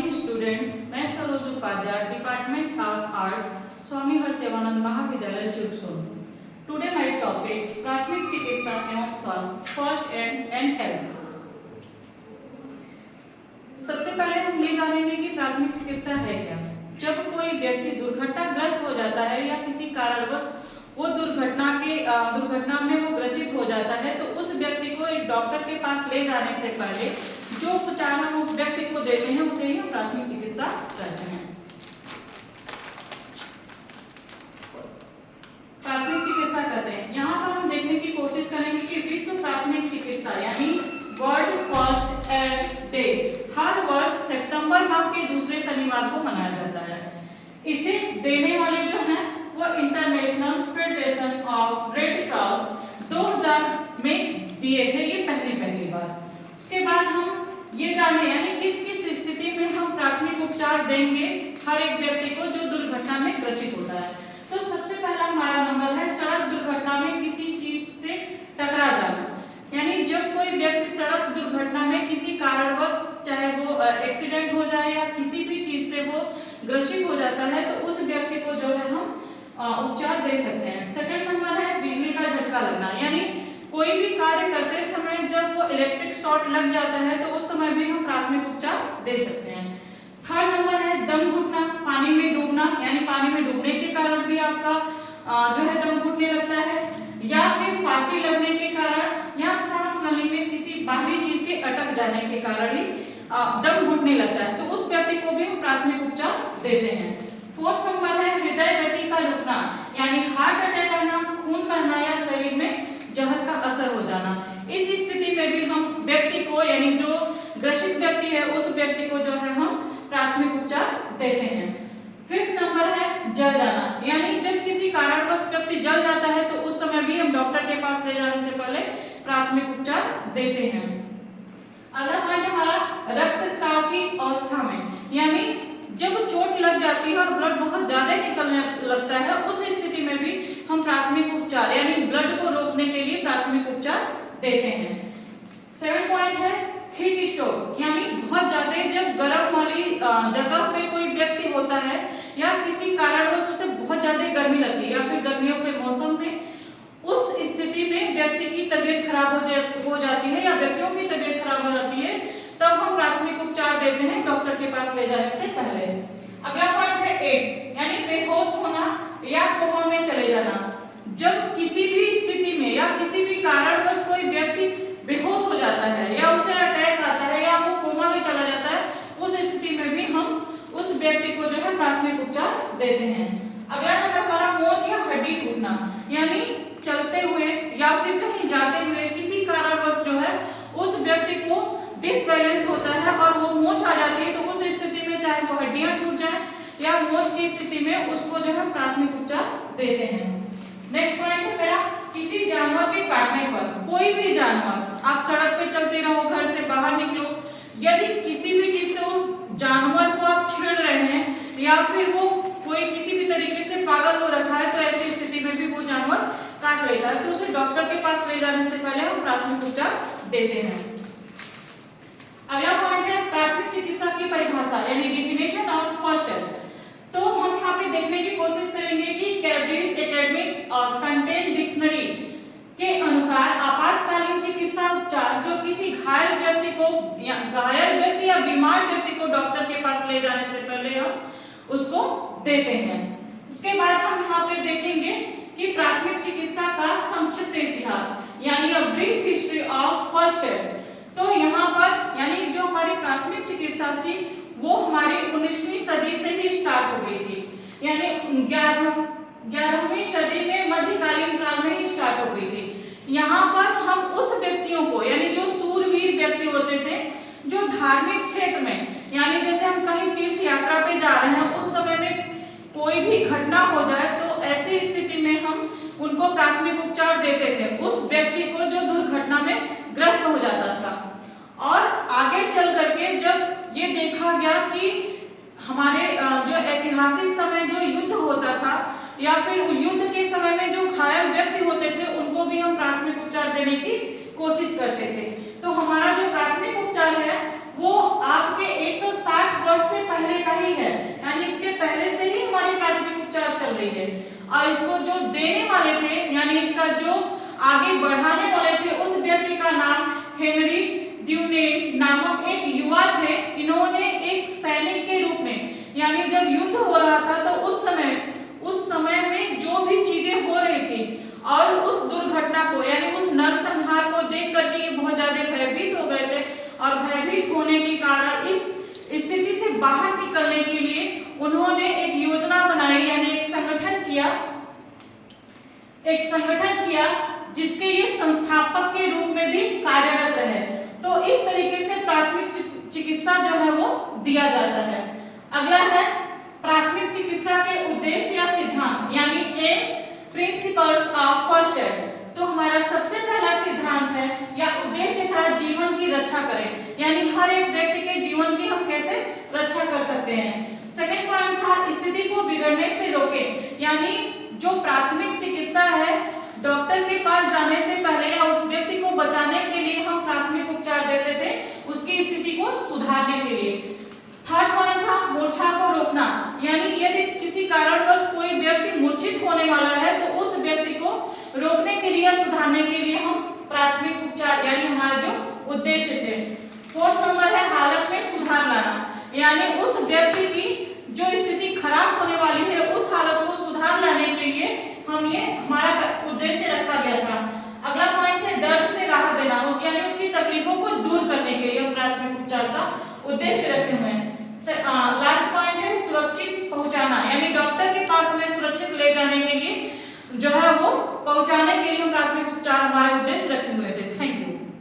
Morning students, मैं Saroj Upadhyay, department of art, Swami Harshdevanand Mahavidyalaya Churson. Today my topic प्राथमिक चिकित्सा एवं स्वास्थ्य, फर्स्ट एंड हेल्थ। सबसे पहले हम ये जानेंगे कि प्राथमिक चिकित्सा है क्या। जब कोई व्यक्ति दुर्घटनाग्रस्त हो जाता है या किसी कारणवश वो दुर्घटना में वो ग्रसित हो जाता है, तो उस व्यक्ति को एक डॉक्टर के पास ले जाने से पहले जो उपचार हम उस व्यक्ति को देते हैं उसे ही हम प्राथमिक चिकित्सा कहते हैं। प्राथमिक चिकित्सा कहते हैं। यहाँ पर हम देखने की कोशिश करेंगे कि विश्व प्राथमिक चिकित्सा यानी वर्ल्ड फर्स्ट एड डे हर वर्ष सितंबर माह के दूसरे शनिवार को मनाया जाता है। इसे देने वाले जो हैं वो international federation of red cross 2000 में दिए थे, ये पहली बार। उसके बाद हम ये जाने यानी किस किस स्थिति में हम प्राथमिक उपचार देंगे हर एक व्यक्ति को जो दुर्घटना में ग्रसित होता है। तो सबसे पहला हमारा नंबर है सड़क दुर्घटना में किसी चीज से टकरा जाना। यानी जब कोई व्यक्ति सड़क दुर्घटना में किसी कारणवश चाहे वो एक्सीडेंट हो जाए या किसी भी चीज से वो ग्रसित हो जाता है, तो उस व्यक्ति को जो है हम उपचार दे सकते हैं। सेकंड नंबर है बिजली का झटका लगना, यानी कोई भी कार्य करते समय जब वो इलेक्ट्रिक शॉर्ट लग जाता है तो उस समय भी हम प्राथमिक उपचार दे सकते हैं। थर्ड नंबर है दम घुटना, पानी में डूबना, यानी पानी में डूबने के कारण भी आपका जो है दम घुटने लगता है, या फिर फांसी लगने के कारण या सांस नली में किसी बाहरी चीज के अटक जाने के कारण ही दम घुटने लगता है, तो उस व्यक्ति को भी हम प्राथमिक उपचार देते हैं। फोर्थ नंबर है हृदय गति का रुकना, यानी हार्ट अटैक आना, खून बहना या शरीर में जहर का असर हो जाना। इस स्थिति में भी हम व्यक्ति को यानी जो ग्रसित व्यक्ति है उस व्यक्ति को जो है हम प्राथमिक उपचार देते हैं। फिफ्थ नंबर है जल जाना, यानी जब किसी कारणवश व्यक्ति जल जाता है तो उस समय भी हम डॉक्टर के पास ले जाने से पहले प्राथमिक उपचार देते हैं। अगला पॉइंट हमारा रक्तस्राव की अवस्था में, यानी जब चोट लग जाती है और ब्लड बहुत ज्यादा निकलने लगता है उस स्थिति में भी हम प्राथमिक उपचार यानी ब्लड को रोकने के लिए प्राथमिक उपचार देते हैं। 7 पॉइंट है हीट स्ट्रोक, यानी बहुत ज्यादा जब गर्म वाली जगह पे कोई व्यक्ति होता है या किसी कारणवश उसे बहुत ज्यादा गर्मी लगती है या फिर गर्मियों के मौसम में उस स्थिति में व्यक्ति की तबीयत खराब हो जाती है या व्यक्तियों की तबीयत खराब हो जाती है, तब हम प्राथमिक उपचार देते हैं डॉक्टर के पास ले जाने से पहले। अगला पॉइंट है 8 यानी बेहोश होना या कोमा में चले जाना। जब किसी भी स्थिति में या किसी भी कारणवश कोई व्यक्ति बेहोश हो जाता है या उसे अटैक आता है या वो कोमा में चला जाता है, उस स्थिति में भी हम उस व्यक्ति को जो है प्राथमिक उपचार देते हैं। अगला नंबर हमारा मोच या हड्डी टूटना, यानी चलते हुए या फिर कहीं जाते हुए किसी कारणवश जो है उस व्यक्ति को डिसबैलेंस होता है और वो मोच आ जाती है, तो उस स्थिति में चाहे वो हड्डियां टूट जाए या मोच की स्थिति में उसको जो है प्राथमिक उपचार देते हैं। नेक्स्ट पॉइंट है मेरा किसी जानवर के काटने पर, कोई भी जानवर आप सड़क पे चलते रहो, घर से बाहर निकलो, यदि किसी भी चीज से उस जानवर को आप छेड़ रहे हैं या फिर वो कोई किसी भी तरीके से पागल हो रखा है, तो ऐसी स्थिति में भी वो जानवर काट लेता है, तो उसे डॉक्टर के पास ले जाने से पहले हम प्राथमिक उपचार देते हैं। अगला पॉइंट है प्राथमिक चिकित्सा की परिभाषा यानी डेफिनेशन ऑफ फर्स्ट एड। तो हम यहाँ पे देखने की कोशिश करेंगे कि कैम्ब्रिज एकेडमिक कंटेंट डिक्शनरी के अनुसार आपातकालीन चिकित्सा उपचार जो किसी घायल व्यक्ति या बीमार व्यक्ति को डॉक्टर के पास ले जाने से पहले हम उसको देते हैं। उसके बाद हम यहाँ पे देखेंगे कि प्राथमिक चिकित्सा का संक्षिप्त इतिहास यानी a brief history of first aid. तो यहाँ पर यानी जो हमारी प्राथमिक चिकित्सा थी वो हमारी 19वीं सदी से ही स्टार्ट हो गई थी, यानी 11वीं सदी में मध्यकालीन काल में ही स्टार्ट हो गई थी। यहाँ पर हम उस व्यक्तियों को यानी जो सूरवीर व्यक्ति होते थे जो धार्मिक क्षेत्र में यानी जैसे हम कहीं तीर्थ यात्रा पे जा रहे हैं उस समय में कोई भी घटना हो जाए तो ऐसी स्थिति में हम उनको प्राथमिक उपचार देते थे उस व्यक्ति को जो दुर्घटना में ग्रस्त हो जाता था। और आगे चल करके जब ये देखा गया कि हमारे जो ऐतिहासिक समय जो युद्ध होता था या फिर युद्ध के समय में जो घायल व्यक्ति होते थे उनको भी हम प्राथमिक उपचार देने की कोशिश करते थे। तो हमारा जो प्राथमिक उपचार है वो आपके 160 वर्ष से और इसको जो देने वाले थे यानी इसका जो आगे बढ़ाने वाले थे उस व्यक्ति का नाम हेनरी ड्यूनेट नामक एक युवा थे। इन्होंने एक सैनिक के रूप में यानी जब युद्ध हो रहा था तो उस समय में जो भी चीजें हो रही थी और उस दुर्घटना को यानी उस नरसंहार को देख करके ये बहुत ज्यादा भयभीत हो गए थे और भयभीत होने के कारण इस स्थिति से बाहर निकलने के लिए उन्होंने एक योजना बनाई यानी एक संगठन किया जिसके ये संस्थापक के रूप में भी कार्यरत रहे। तो इस तरीके से प्राथमिक चिकित्सा जो है वो दिया जाता है। अगला है प्राथमिक चिकित्सा के उद्देश्य या सिद्धांत यानी ए प्रिंसिपल्स ऑफ फर्स्ट एड। तो हमारा सबसे पहला सिद्धांत है या उद्देश्य था जीवन की रक्षा करें यानी हर एक व्यक्ति के जीवन की हम कैसे रक्षा कर सकते हैं। सेकंड पॉइंट था स्थिति को बिगड़ने से रोकें यानी जो प्राथमिक चिकित्सा है डॉक्टर के पास जाने से पहले या उस व्यक्ति को बचाने के लिए हम प्राथमिक उपचार देते थे उसकी स्थिति को सुधारने के लिए। थर्ड पॉइंट था मूर्छा को रोकना यानी यदि किसी कारणवश कोई व्यक्ति मूर्छित होने वाला है तो उस व्यक्ति को रोकने के लिए या सुधारने के लिए हम प्राथमिक उपचार यानी हमारा जो उद्देश्य थे। फोर्थ नंबर है हालत में सुधार लाना यानी उस व्यक्ति की जो स्थिति खराब होने वाली है उस हालत को सुधार लाने के लिए हम ये हमारा उद्देश्य रखा गया था। अगला पॉइंट है दर्द से राहत देना यानी उसकी तकलीफों को दूर करने के लिए प्राथमिक उपचार का उद्देश्य रखे हुए हैं। लास्ट पॉइंट है सुरक्षित पहुंचाना यानी डॉक्टर के पास हमें सुरक्षित ले जाने के लिए जो है वो पहुंचाने के लिए हम प्राथमिक उपचार हमारे उद्देश्य रखे हुए